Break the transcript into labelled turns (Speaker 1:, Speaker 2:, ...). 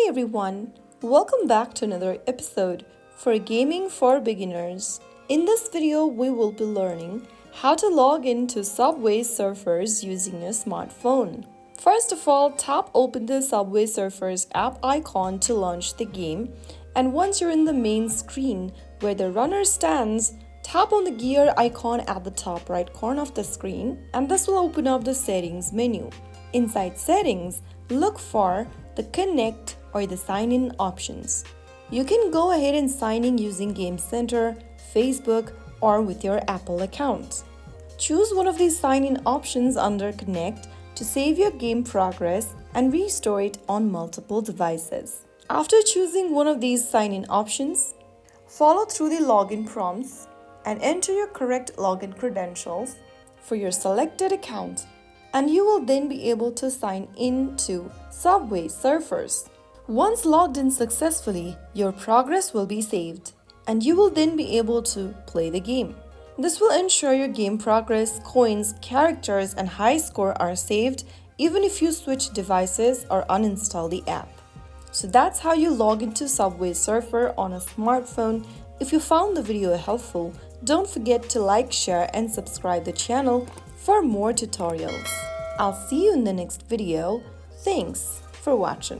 Speaker 1: Hey everyone, welcome back to another episode for Gaming for Beginners. In this video, we will be learning how to log into Subway Surfers using a smartphone. First of all, tap open the Subway Surfers app icon to launch the game, and once you're in the main screen where the runner stands, tap on the gear icon at the top right corner of the screen, and this will open up the settings menu. Inside settings, look for the connect or the sign in options. You can go ahead and sign in using Game Center, Facebook, or with your Apple account. Choose one of these sign in options under connect to save your game progress and restore it on multiple devices. After choosing one of these sign in options, follow through the login prompts and enter your correct login credentials for your selected account, and you will then be able to sign in to Subway Surfers. Once logged in successfully, your progress will be saved, and you will then be able to play the game. This will ensure your game progress, coins, characters, and high score are saved even if you switch devices or uninstall the app. So that's how you log into Subway Surfer on a smartphone. If you found the video helpful, don't forget to like, share, and subscribe the channel for more tutorials. I'll see you in the next video. Thanks for watching.